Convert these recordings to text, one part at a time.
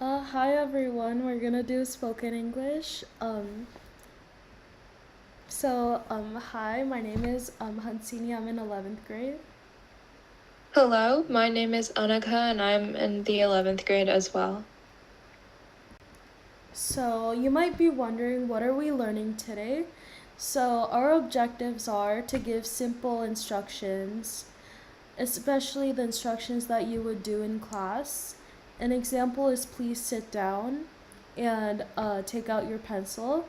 Hi everyone. We're gonna do spoken English. Hi, my name is Hansini. I'm in 11th grade. Hello, my name is Anagha and I'm in the 11th grade as well. So you might be wondering, what are we learning today? So our objectives are to give simple instructions, especially the instructions that you would do in class. An example is please sit down and take out your pencil.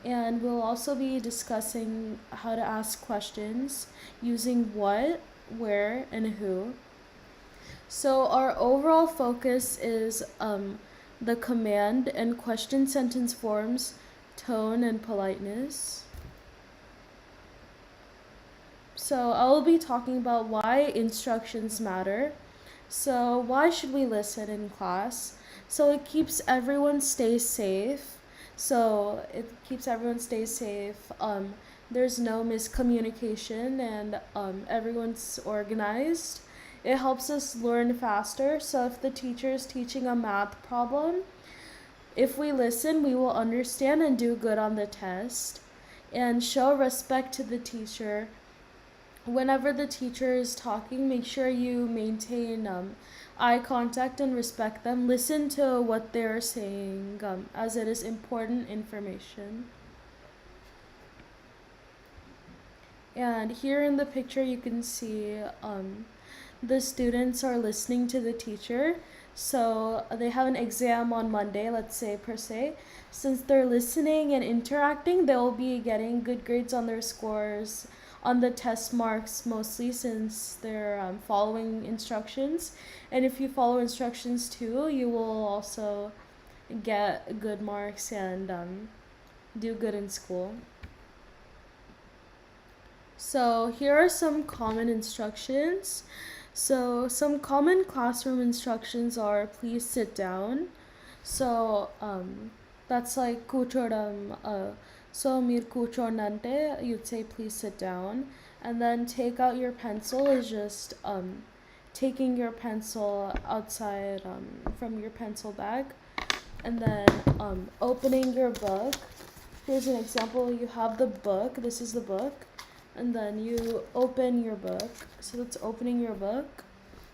And we'll also be discussing how to ask questions using what, where, and who. So, our overall focus is the command and question sentence forms, tone, and politeness. So, I will be talking about why instructions matter. So, why should we listen in class? So, it keeps everyone stay safe. There's no miscommunication and everyone's organized. It helps us learn faster. So, if the teacher is teaching a math problem, if we listen, we will understand and do good on the test. And show respect to the teacher. Whenever the teacher is talking, make sure you maintain eye contact and respect them. Listen to what they're saying, as it is important information. And here in the picture, you can see the students are listening to the teacher. So they have an exam on Monday, let's say per se. Since they're listening and interacting, they'll be getting good grades on their scores, on the test marks mostly, since they're following instructions. And if you follow instructions too, you will also get good marks and do good in school. So here are some common instructions. So some common classroom instructions are please sit down. So that's like kuchodam. So mir kuchonante, you'd say please sit down. And then take out your pencil is just taking your pencil outside from your pencil bag. And then opening your book. Here's an example. You have the book. This is the book. And then you open your book. So that's opening your book.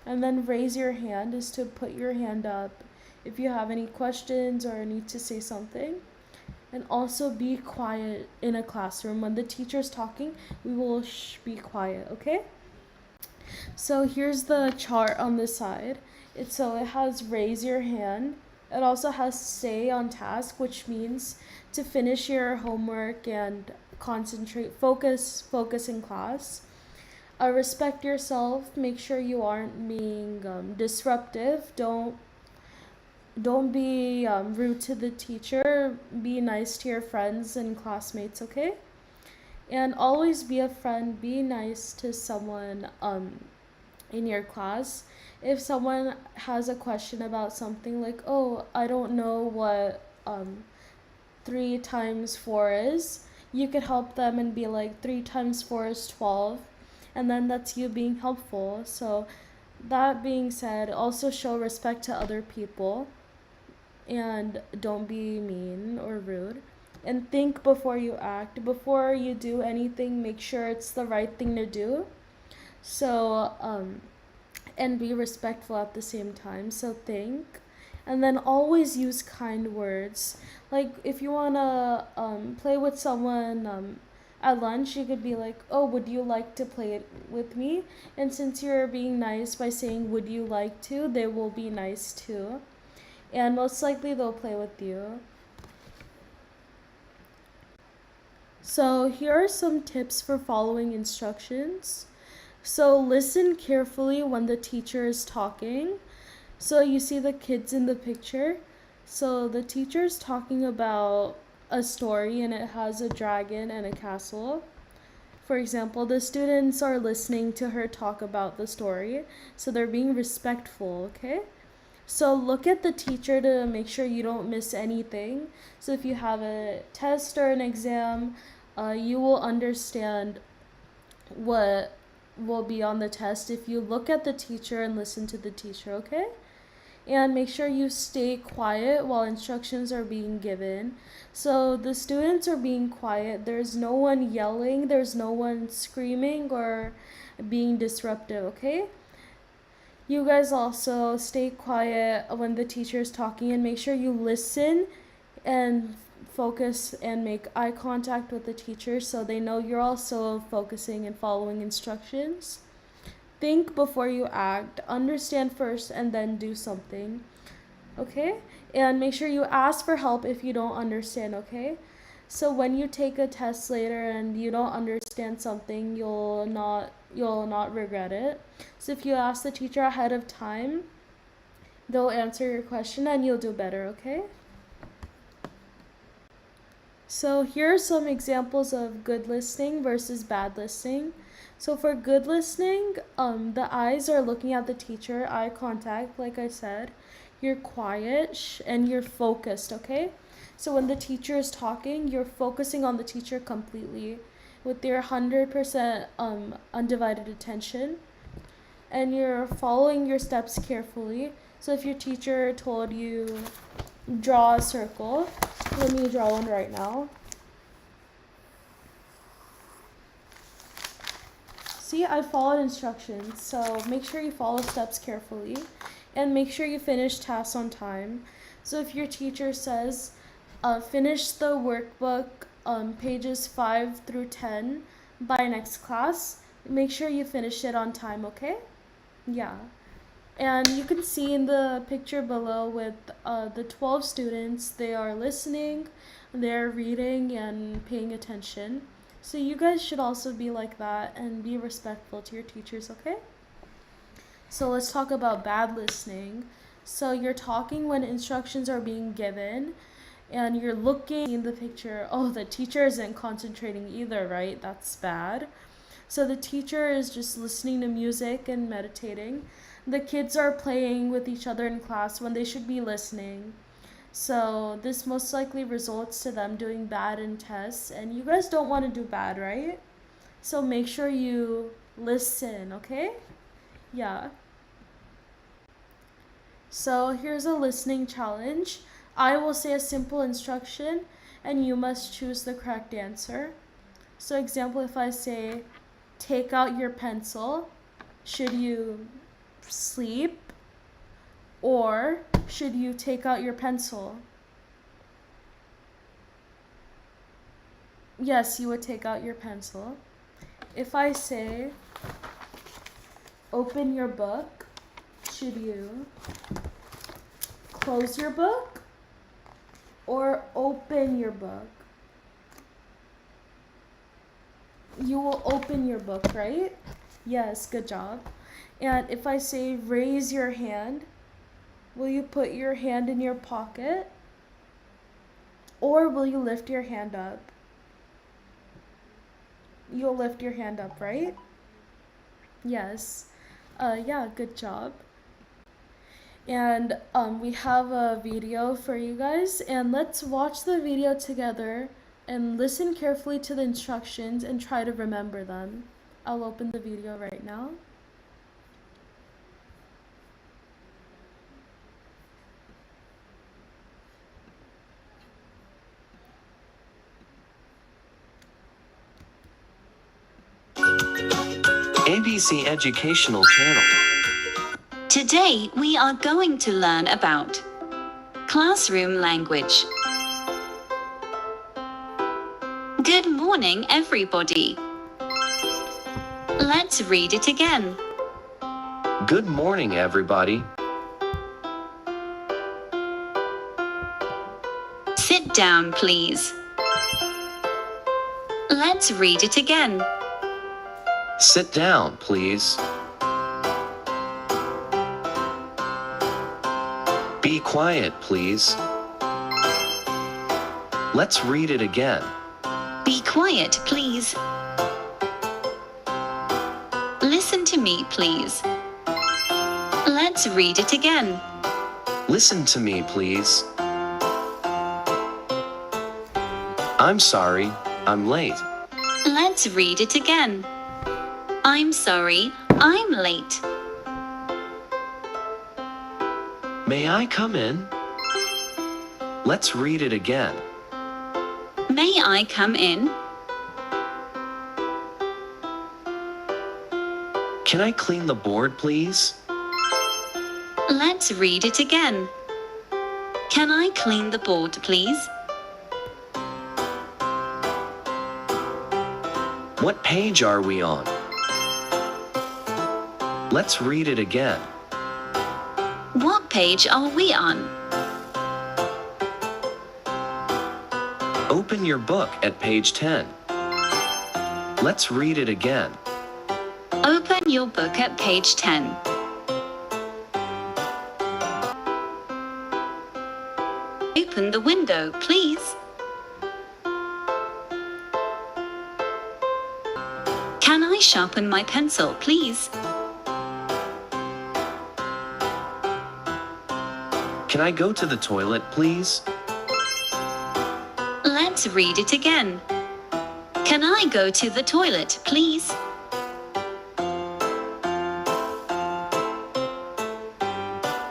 And then raise your hand is to put your hand up if you have any questions or need to say something. And also be quiet in a classroom. When the teacher's talking, we will be quiet, okay? So here's the chart on this side. It has raise your hand. It also has stay on task, which means to finish your homework and focus in class. Respect yourself. Make sure you aren't being disruptive. Don't be rude to the teacher. Be nice to your friends and classmates, okay? And always be a friend. Be nice to someone in your class. If someone has a question about something like, oh, I don't know what 3 times 4 is, you could help them and be like, 3 times 4 is 12. And then that's you being helpful. So, that being said, also show respect to other people and don't be mean or rude. And think before you act. Before you do anything, make sure it's the right thing to do. So, and be respectful at the same time. So, think. And then always use kind words. Like, if you want to play with someone at lunch, you could be like, oh, would you like to play it with me? And since you're being nice by saying, would you like to, they will be nice too. And most likely they'll play with you. So here are some tips for following instructions. So listen carefully when the teacher is talking. So you see the kids in the picture. So the teacher is talking about a story and it has a dragon and a castle. For example, the students are listening to her talk about the story, so they're being respectful, okay? So look at the teacher to make sure you don't miss anything. So if you have a test or an exam, you will understand what will be on the test if you look at the teacher and listen to the teacher, okay? and make sure you stay quiet while instructions are being given. So the students are being quiet. There's no one yelling, there's no one screaming or being disruptive, okay? You guys also stay quiet when the teacher is talking and make sure you listen and focus and make eye contact with the teacher so they know you're also focusing and following instructions. Think before you act, understand first, and then do something. Okay? And make sure you ask for help if you don't understand, okay? So when you take a test later and you don't understand something, you'll not regret it. So if you ask the teacher ahead of time, they'll answer your question and you'll do better, okay? So here are some examples of good listening versus bad listening. So for good listening, the eyes are looking at the teacher, eye contact, like I said. You're quiet and you're focused, okay? So when the teacher is talking, you're focusing on the teacher completely with your 100% undivided attention. And you're following your steps carefully. So if your teacher told you draw a circle, let me draw one right now. See, I followed instructions, so make sure you follow steps carefully and make sure you finish tasks on time. So if your teacher says, finish the workbook pages 5 through 10 by next class, make sure you finish it on time, okay? Yeah. And you can see in the picture below with the 12 students, they are listening, they're reading and paying attention. So you guys should also be like that and be respectful to your teachers, okay? So let's talk about bad listening. So you're talking when instructions are being given and you're looking in the picture. Oh, the teacher isn't concentrating either, right? That's bad. So the teacher is just listening to music and meditating. The kids are playing with each other in class when they should be listening. So this most likely results to them doing bad in tests, and you guys don't want to do bad, right? So make sure you listen, okay? Yeah. So here's a listening challenge. I will say a simple instruction, and you must choose the correct answer. So example, if I say, take out your pencil, should you sleep? Or should you take out your pencil? Yes, you would take out your pencil. If I say, open your book, should you close your book or open your book? You will open your book, right? Yes, good job. And if I say, raise your hand, will you put your hand in your pocket? Or will you lift your hand up? You'll lift your hand up, right? Yes. Yeah, good job. And we have a video for you guys, and let's watch the video together and listen carefully to the instructions and try to remember them. I'll open the video right now. ABC Educational Channel. Today we are going to learn about classroom language. Good morning, everybody. Let's read it again. Good morning, everybody. Sit down, please. Let's read it again. Sit down, please. Be quiet, please. Let's read it again. Be quiet, please. Listen to me, please. Let's read it again. Listen to me, please. I'm sorry, I'm late. Let's read it again. I'm sorry, I'm late. May I come in? Let's read it again. May I come in? Can I clean the board, please? Let's read it again. Can I clean the board, please? What page are we on? Let's read it again. What page are we on? Open your book at page 10. Let's read it again. Open your book at page 10. Open the window, please. Can I sharpen my pencil, please? Can I go to the toilet, please? Let's read it again. Can I go to the toilet, please?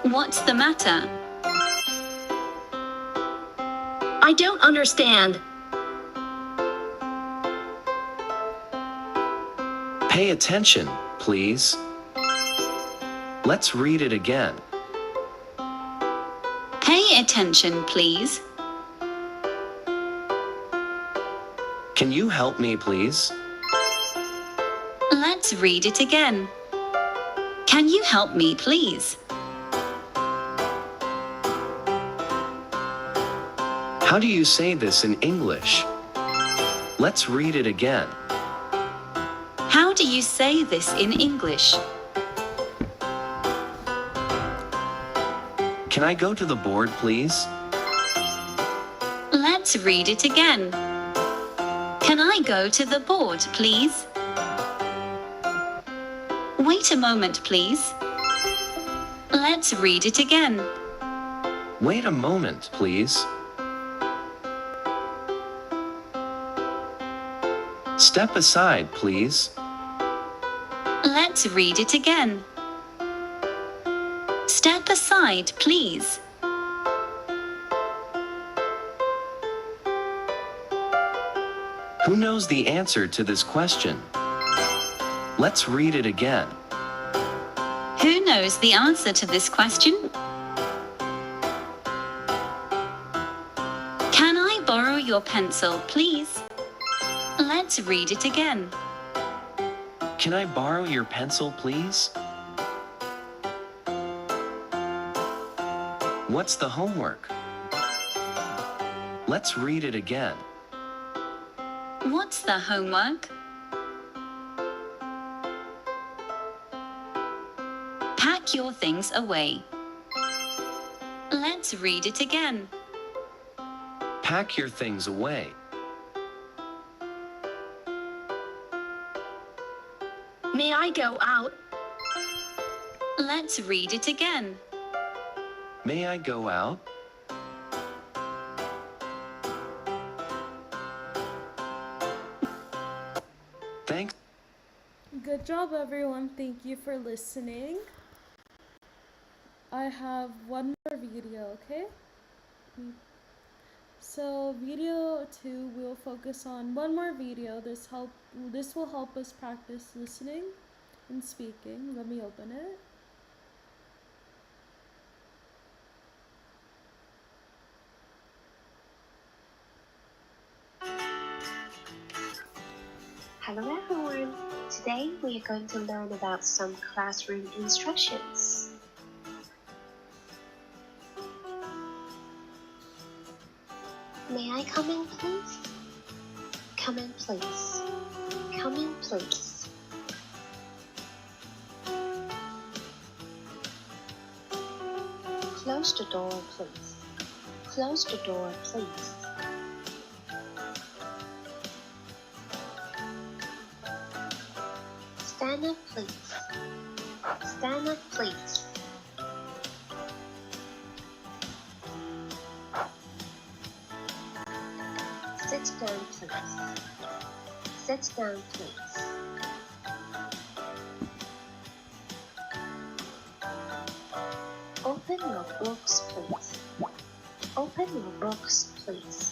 What's the matter? I don't understand. Pay attention, please. Let's read it again. Pay attention, please. Can you help me, please? Let's read it again. Can you help me, please? How do you say this in English? Let's read it again. How do you say this in English? Can I go to the board, please? Let's read it again. Can I go to the board, please? Wait a moment, please. Let's read it again. Wait a moment, please. Step aside, please. Let's read it again. Step aside, please. Who knows the answer to this question? Let's read it again. Who knows the answer to this question? Can I borrow your pencil, please? Let's read it again. Can I borrow your pencil, please? What's the homework? Let's read it again. What's the homework? Pack your things away. Let's read it again. Pack your things away. May I go out? Let's read it again. May I go out? Thanks. Good job, everyone. Thank you for listening. I have one more video, okay? So video 2, we'll focus on one more video. This will help us practice listening and speaking. Let me open it. Hello everyone! Today we are going to learn about some classroom instructions. May I come in, please? Come in, please. Come in, please. Close the door, please. Close the door, please. Stand up, please. Stand up, please. Sit down, please. Sit down, please. Open Open your books, please. Open your books, please.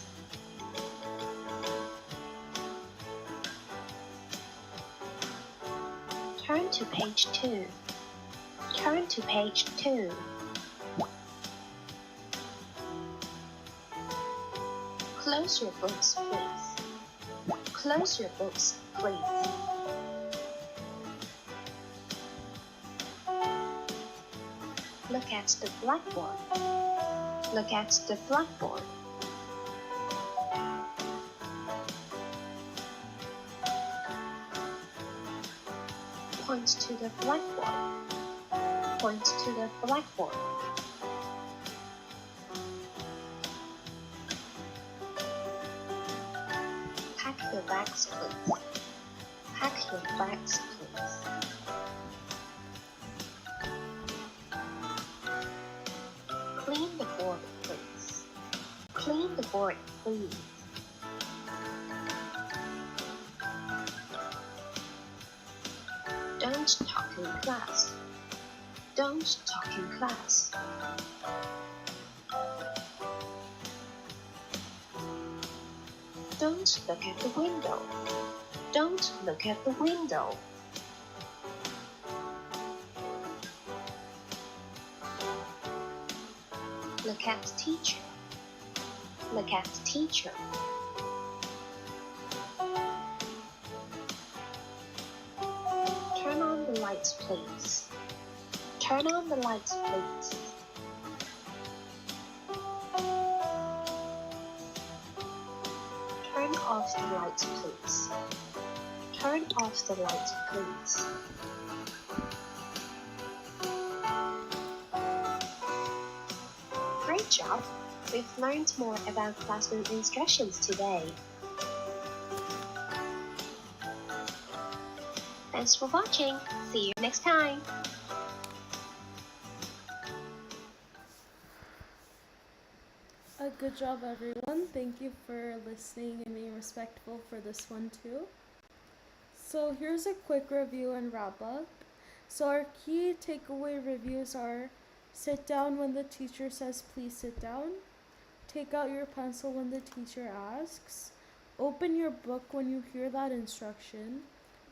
Turn to page 2. Turn to page 2. Close your books, please. Close your books, please. Look at the blackboard. Look at the blackboard. Point to the blackboard. Point to the blackboard. Pack your bags, please. Pack your bags, please. Clean the board, please. Clean the board, please. Don't talk in class. Don't talk in class. Don't look at the window. Don't look at the window. Look at the teacher. Look at the teacher. Turn on the lights, please. Turn on the lights, please. Turn off the lights, please. Turn off the lights, please. Great job! We've learned more about classroom instructions today. Thanks for watching. See you next time. Good job, everyone. Thank you for listening and being respectful for this one, too. So here's a quick review and wrap up. So our key takeaway reviews are: sit down when the teacher says please sit down, take out your pencil when the teacher asks, open your book when you hear that instruction,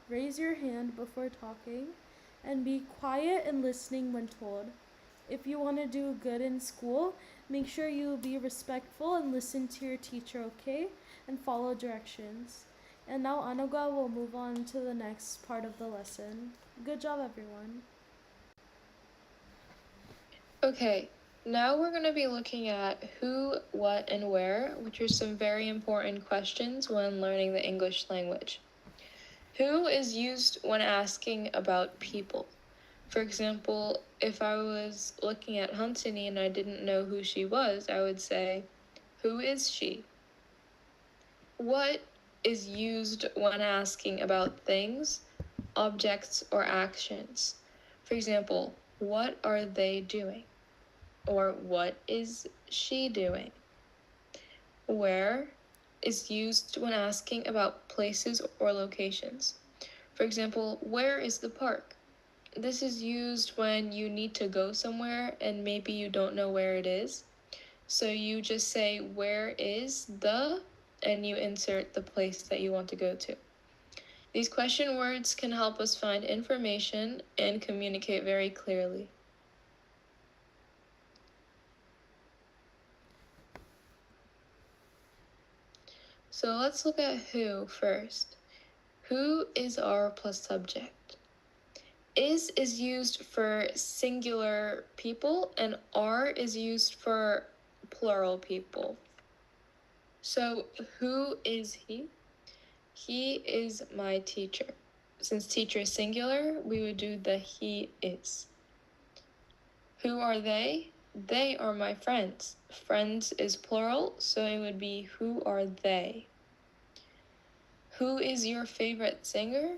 raise your hand before talking, and be quiet and listening when told. If you want to do good in school, make sure you be respectful and listen to your teacher, okay? And follow directions. And now Anuga will move on to the next part of the lesson. Good job, everyone. Okay, now we're going to be looking at who, what, and where, which are some very important questions when learning the English language. Who is used when asking about people? For example, if I was looking at Hansini and I didn't know who she was, I would say, who is she? What is used when asking about things, objects, or actions? For example, what are they doing? Or what is she doing? Where is used when asking about places or locations. For example, where is the park? This is used when you need to go somewhere and maybe you don't know where it is. So you just say, where is the, and you insert the place that you want to go to. These question words can help us find information and communicate very clearly. So let's look at who first. Who is our plus subject? Is used for singular people and are is used for plural people. So who is he? He is my teacher. Since teacher is singular, we would do the he is. Who are they? They are my friends. Friends is plural, so it would be who are they? Who is your favorite singer?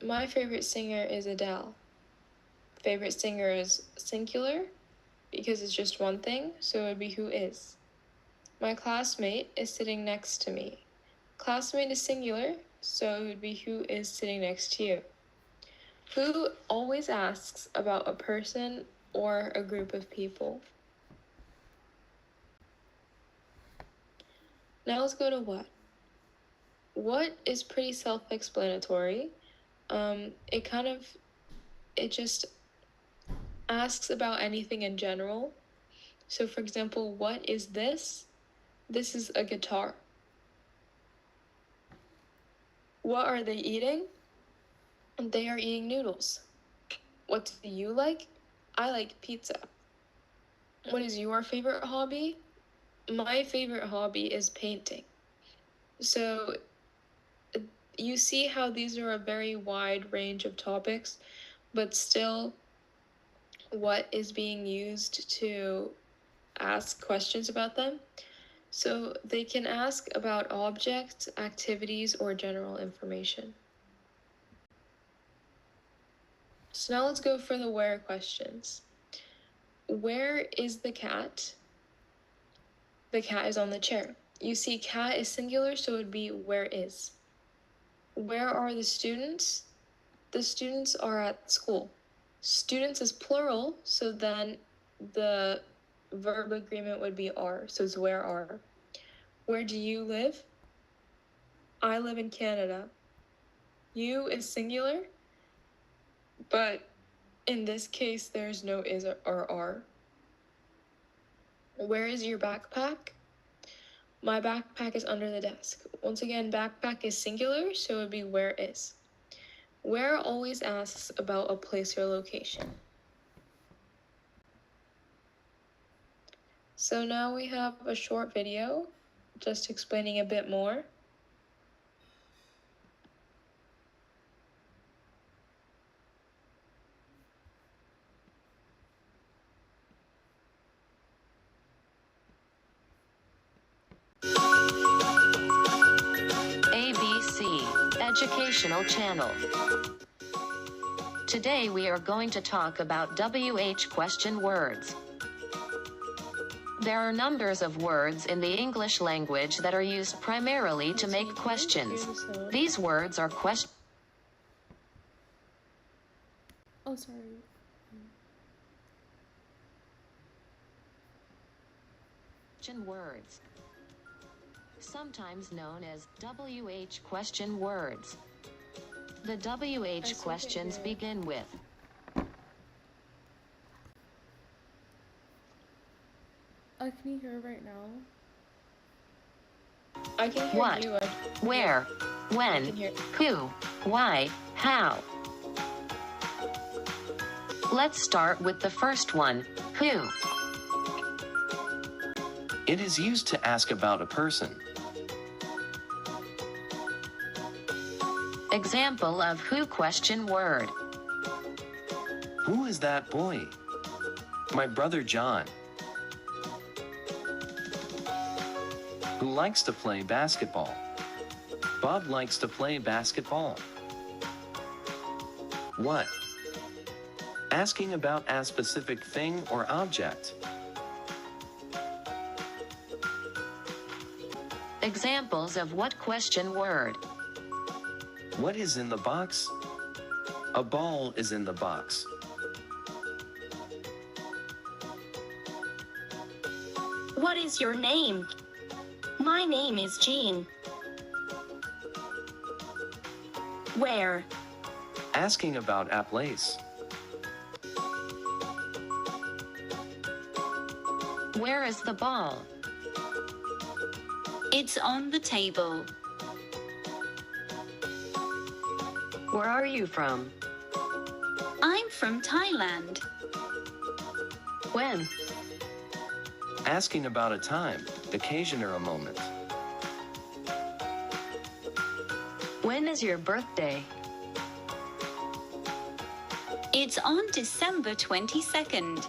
My favorite singer is Adele. Favorite singer is singular because it's just one thing, so it would be who is. My classmate is sitting next to me. Classmate is singular, so it would be who is sitting next to you. Who always asks about a person or a group of people. Now let's go to what. What is pretty self-explanatory. It just asks about anything in general. So for example, what is this? This is a guitar. What are they eating? They are eating noodles. What do you like? I like pizza. What is your favorite hobby? My favorite hobby is painting. So you see how these are a very wide range of topics, but still what is being used to ask questions about them. So they can ask about objects, activities, or general information. So now let's go for the where questions. Where is the cat? The cat is on the chair. You see cat is singular, so it would be where is. Where are the students? The students are at school. Students is plural, so then the verb agreement would be are, so it's where are. Where do you live? I live in Canada. You is singular, but in this case, there's no is or are. Where is your backpack? My backpack is under the desk. Once again, backpack is singular, so it would be where is. Where always asks about a place or location. So now we have a short video just explaining a bit more. ABC Educational Channel. Today we are going to talk about WH question words. There are numbers of words in the English language that are used primarily to make questions. These words are question Oh, sorry. words, sometimes known as WH question words. The WH questions begin with Can you hear right now? I can hear what, you. where, when, who, why, how. Let's start with the first one, who. It is used to ask about a person. Example of who question word. Who is that boy? My brother John. Who likes to play basketball? Bob likes to play basketball. What? Asking about a specific thing or object. Examples of what question word. What is in the box? A ball is in the box. What is your name? My name is Jean. Where? Asking about a place. Where is the ball? It's on the table. Where are you from? I'm from Thailand. When? Asking about a time, occasion, or a moment. When is your birthday? It's on December 22nd.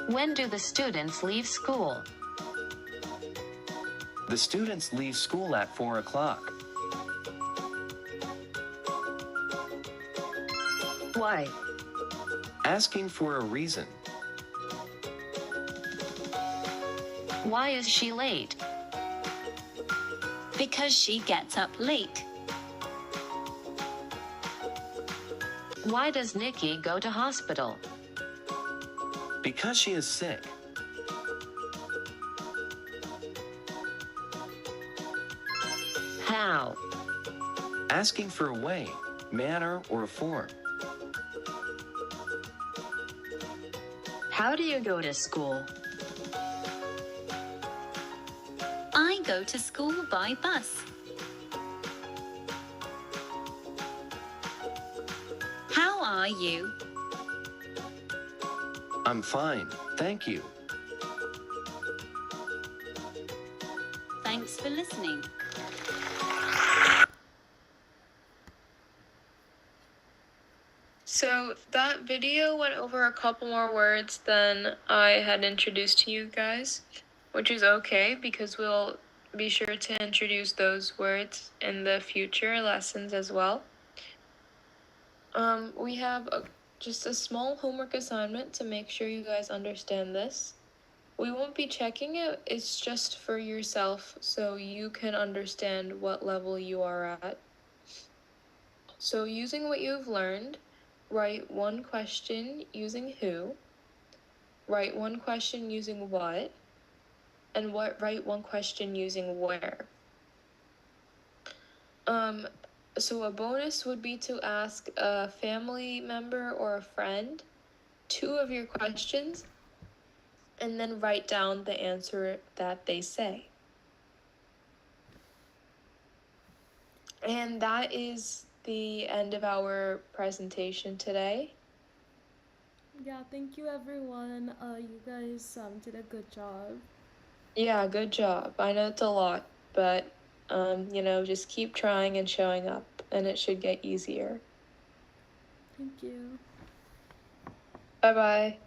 When do the students leave school? The students leave school at 4 o'clock. Why? Asking for a reason. Why is she late? Because she gets up late. Why does Nikki go to hospital? Because she is sick. How? Asking for a way, manner, or a form. How do you go to school? I go to school by bus. How are you? I'm fine, thank you. Thanks for listening. So that video went over a couple more words than I had introduced to you guys, which is okay because we'll be sure to introduce those words in the future lessons as well. We have just a small homework assignment to make sure you guys understand this. We won't be checking it, it's just for yourself so you can understand what level you are at. So using what you've learned, write one question using who, write one question using what, and write one question using where. So a bonus would be to ask a family member or a friend 2 of your questions and then write down the answer that they say. And that is the end of our presentation today. Yeah, thank you everyone. You guys did a good job. Yeah, good job. I know it's a lot, but just keep trying and showing up and it should get easier. Thank you. Bye-bye.